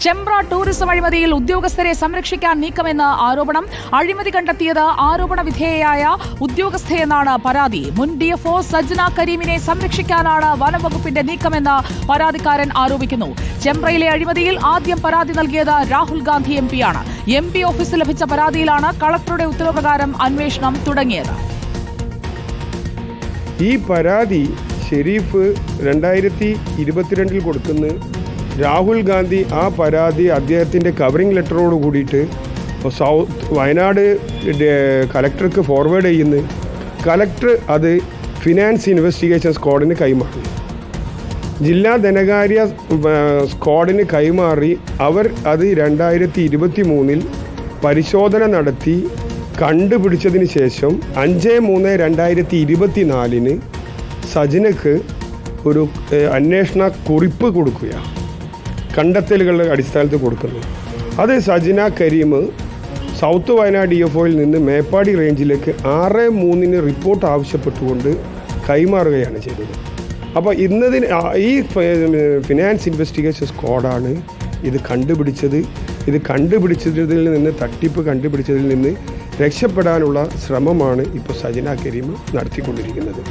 Chembra tourism അഴിമതിയിൽ ഉദ്യോഗസ്ഥരെ സംരക്ഷിക്കാൻ നീക്കമെന്ന ആരോപണം. അഴിമതി കണ്ടെത്തിയത് ആരോപണ വിധേയയായ ഉദ്യോഗസ്ഥയെന്നാണ് പരാതി. മുൻ ഡിഎഫ്ഒ സജ്ന കരീമിനെ സംരക്ഷിക്കാനാണ് വനംവകുപ്പിന്റെ നീക്കമെന്ന് പരാതിക്കാരൻ ആരോപിക്കുന്നു. ചെമ്പ്രയിലെ അഴിമതിയിൽ ആദ്യം പരാതി നൽകിയത് രാഹുൽ ഗാന്ധി എംപിയാണ്. എംപി ഓഫീസിൽ ലഭിച്ച പരാതിയിലാണ് കളക്ടറുടെ ഉത്തരവുപ്രകാരം അന്വേഷണം തുടങ്ങിയത്. ഈ പരാതി ഷെരീഫ് 2022 കൊടുക്കുന്നു. രാഹുൽ ഗാന്ധി ആ പരാതി അദ്ദേഹത്തിൻ്റെ കവറിംഗ് ലെറ്ററോട് കൂടിയിട്ട് വയനാട് കലക്ടർക്ക് ഫോർവേഡ് ചെയ്യുന്നു. കലക്ടർ അത് ഫിനാൻസ് ഇൻവെസ്റ്റിഗേഷൻ സ്ക്വാഡിന് കൈമാറി. ജില്ലാ ധനകാര്യ സ്ക്വാഡിന് കൈമാറി. അവർ അത് 2023 പരിശോധന നടത്തി കണ്ടുപിടിച്ചതിന് ശേഷം 5/3/2024 സജ്നക്ക് ഒരു അന്വേഷണ കുറിപ്പ് കൊടുക്കുകയാണ്. കണ്ടെത്തലുകളുടെ അടിസ്ഥാനത്തിൽ കൊടുക്കുന്നത്. അത് സജ്ന കരീം സൗത്ത് വയനാട് DFOയിൽ നിന്ന് മേപ്പാടി റേഞ്ചിലേക്ക് 6/3 റിപ്പോർട്ട് ആവശ്യപ്പെട്ടുകൊണ്ട് കൈമാറുകയാണ് ചെയ്തത്. അപ്പോൾ ഈ ഫിനാൻസ് ഇൻവെസ്റ്റിഗേഷൻ സ്ക്വാഡാണ് ഇത് കണ്ടുപിടിച്ചത്. ഇത് കണ്ടുപിടിച്ചതിൽ നിന്ന് തട്ടിപ്പ് കണ്ടുപിടിച്ചതിൽ നിന്ന് രക്ഷപ്പെടാനുള്ള ശ്രമമാണ് ഇപ്പോൾ സജ്ന കരീം നടത്തിക്കൊണ്ടിരിക്കുന്നത്.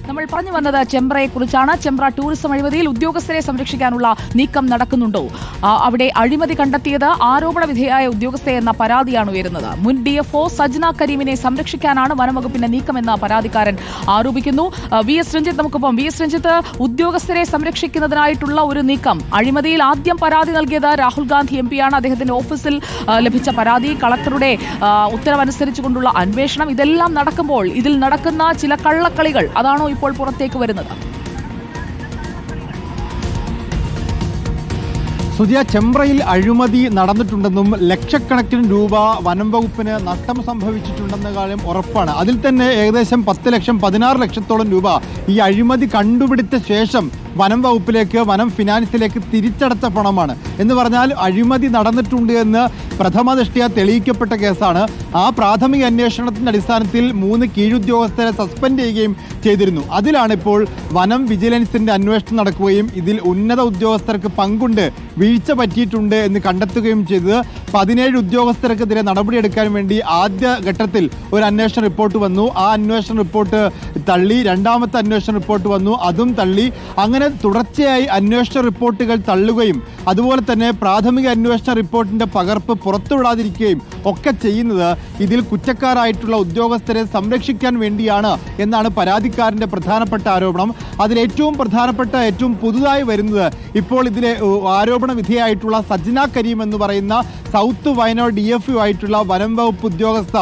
നമ്മൾ പറഞ്ഞു വന്നത് ചെമ്പ്രയെക്കുറിച്ചാണ്. ചെമ്പ്ര ടൂറിസം അഴിമതിയിൽ ഉദ്യോഗസ്ഥരെ സംരക്ഷിക്കാനുള്ള നീക്കം നടക്കുന്നുണ്ടോ? അവിടെ അഴിമതി കണ്ടെത്തിയത് ആരോപണ വിധേയയായ ഉദ്യോഗസ്ഥയെന്ന പരാതിയാണ് ഉയരുന്നത്. മുൻ DFO സജ്ന കരീമിനെ സംരക്ഷിക്കാനാണ് വനംവകുപ്പിന്റെ നീക്കമെന്ന പരാതിക്കാരൻ ആരോപിക്കുന്നു. VS രഞ്ജിത്ത് നമുക്കൊപ്പം. VS രഞ്ജിത്ത്, ഉദ്യോഗസ്ഥരെ സംരക്ഷിക്കുന്നതിനായിട്ടുള്ള ഒരു നീക്കം. അഴിമതിയിൽ ആദ്യം പരാതി നൽകിയത് രാഹുൽ ഗാന്ധി എംപിയാണ്. അദ്ദേഹത്തിന്റെ ഓഫീസിൽ ലഭിച്ച പരാതി, കളക്ടറുടെ ഉത്തരവനുസരിച്ചുകൊണ്ടുള്ള അന്വേഷണം, ഇതെല്ലാം നടക്കുമ്പോൾ ഇതിൽ നടക്കുന്ന ചില കള്ളക്കളികൾ അതാണോ ഇപ്പോൾ പുറത്തേക്ക് വരുന്നത്? സുജിയ, ചെമ്പ്രയിൽ അഴിമതി നടന്നിട്ടുണ്ടെന്നും ലക്ഷക്കണക്കിന് രൂപ വനം വകുപ്പിന് നഷ്ടം സംഭവിച്ചിട്ടുണ്ടെന്ന കാര്യം ഉറപ്പാണ്. അതിൽ തന്നെ ഏകദേശം 10 ലക്ഷം 16 ലക്ഷത്തോളം രൂപ ഈ അഴിമതി കണ്ടുപിടിച്ച ശേഷം വനം വകുപ്പിലേക്ക്, വനം ഫിനാൻസിലേക്ക് തിരിച്ചടച്ച പണമാണ്. എന്ന് പറഞ്ഞാൽ അഴിമതി നടന്നിട്ടുണ്ട് എന്ന് പ്രഥമ ദൃഷ്ട്യാ തെളിയിക്കപ്പെട്ട കേസാണ്. ആ പ്രാഥമിക അന്വേഷണത്തിന്റെ അടിസ്ഥാനത്തിൽ 3 കീഴുദ്യോഗസ്ഥരെ സസ്പെൻഡ് ചെയ്യുകയും ചെയ്തിരുന്നു. അതിലാണ് ഇപ്പോൾ വനം വിജിലൻസിന്റെ അന്വേഷണം നടക്കുകയും ഇതിൽ ഉന്നത ഉദ്യോഗസ്ഥർക്ക് പങ്കുണ്ട്, വീഴ്ച പറ്റിയിട്ടുണ്ട് എന്ന് കണ്ടെത്തുകയും ചെയ്തത്. 17 ഉദ്യോഗസ്ഥർക്കെതിരെ നടപടിയെടുക്കാൻ വേണ്ടി ആദ്യ ഘട്ടത്തിൽ ഒരു അന്വേഷണ റിപ്പോർട്ട് വന്നു. ആ അന്വേഷണ റിപ്പോർട്ട് തള്ളി. രണ്ടാമത്തെ അന്വേഷണ റിപ്പോർട്ട് വന്നു, അതും തള്ളി. അങ്ങനെ തുടർച്ചയായി അന്വേഷണ റിപ്പോർട്ടുകൾ തള്ളുകയും അതുപോലെ തന്നെ പ്രാഥമിക അന്വേഷണ റിപ്പോർട്ടിന്റെ പകർപ്പ് പുറത്തുവിടാതിരിക്കുകയും ഒക്കെ ചെയ്യുന്നത് ഇതിൽ കുറ്റക്കാരായിട്ടുള്ള ഉദ്യോഗസ്ഥരെ സംരക്ഷിക്കാൻ വേണ്ടിയാണ് എന്നാണ് പരാതിക്കാരന്റെ പ്രധാനപ്പെട്ട ആരോപണം. അതിലേറ്റവും പ്രധാനപ്പെട്ട, ഏറ്റവും പുതുതായി വരുന്നത് ഇപ്പോൾ ഇതിലെ ആരോപണ വിധേയമായിട്ടുള്ള സജ്ന കരീം എന്ന് പറയുന്ന സൗത്ത് വയനാട് DFO ആയിട്ടുള്ള വനം വകുപ്പ് ഉദ്യോഗസ്ഥ.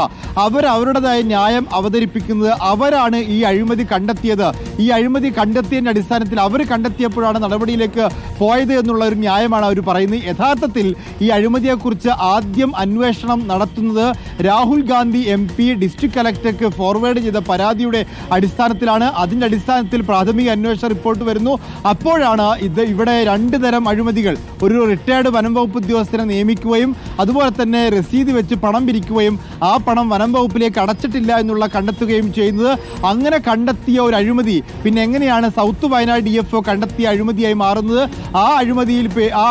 അവരുടേതായ ന്യായം അവതരിപ്പിക്കുന്നത് അവരാണ് ഈ അഴിമതി കണ്ടെത്തിയത്. ഈ അഴിമതി കണ്ടെത്തിയതിൻ്റെ അടിസ്ഥാനത്തിൽ അവർ കണ്ടെത്തിയപ്പോഴാണ് നടപടിയിലേക്ക് പോയത് എന്നുള്ള ഒരു ന്യായമാണ് അവർ പറയുന്നത്. യഥാർത്ഥത്തിൽ ഈ അഴിമതിയെക്കുറിച്ച് ആദ്യം അന്വേഷണം നടത്തുന്നത് രാഹുൽ ഗാന്ധി MP ഡിസ്ട്രിക്ട് കലക്ടർക്ക് ഫോർവേഡ് ചെയ്ത പരാതിയുടെ അടിസ്ഥാനത്തിലാണ്. അതിൻ്റെ അടിസ്ഥാനത്തിൽ പ്രാഥമിക അന്വേഷണ റിപ്പോർട്ട് വരുന്നു. അപ്പോഴാണ് ഇവിടെ 2 തരം അഴിമതികൾ. ഒരു റിട്ടയർഡ് വനം വകുപ്പ് ഉദ്യോഗസ്ഥനെ നിയമിക്കുകയും അതുപോലെ തന്നെ രസീത് വെച്ച് പണം പിരിക്കുകയും ആ പണം വനം വകുപ്പിലേക്ക് അടച്ചിട്ടില്ല എന്നുള്ള കണ്ടെത്തുകയും ചെയ്യുന്നത്. അങ്ങനെ കണ്ടെത്തിയ ഒരു അഴിമതി പിന്നെ എങ്ങനെയാണ് സൗത്ത് വയനാട് DFO കണ്ടെത്തിയ അഴിമതിയായി മാറുന്നത്? ആ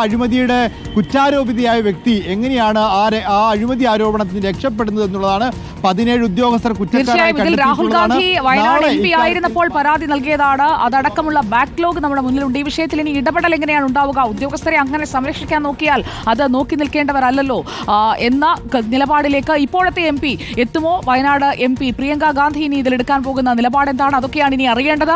അഴിമതിയുടെ കുറ്റാരോപിതയായ വ്യക്തി എങ്ങനെയാണ് ആ അഴിമതി ആരോപണത്തിന് രക്ഷപ്പെടുന്നത് എന്നുള്ളതാണ്. 17 ഉദ്യോഗസ്ഥർ കുറ്റക്കാരായി രാഹുൽ ഗാന്ധി വയനാട് MP ആയിരുന്നപ്പോൾ പരാതി നൽകിയതാണ്. അതടക്കമുള്ള ബാക്ക്ലോഗ് നമ്മുടെ മുന്നിലുണ്ട്. ഈ വിഷയത്തിൽ ഇനി ഇടപെടൽ എങ്ങനെയാണ് ഉണ്ടാവുക? ഉദ്യോഗസ്ഥരെ അങ്ങനെ സംരക്ഷിക്കാൻ നോക്കിയാൽ അത് നോക്കി നിൽക്കേണ്ടവരല്ലോ എന്ന നിലപാടിലേക്ക് ഇപ്പോഴത്തെ MP എത്തുമോ? വയനാട് MP പ്രിയങ്ക ഗാന്ധി ഇനി ഇതിലെടുക്കാൻ പോകുന്ന നിലപാട് എന്താണ്? അതൊക്കെയാണ് ഇനി അറിയേണ്ടത്.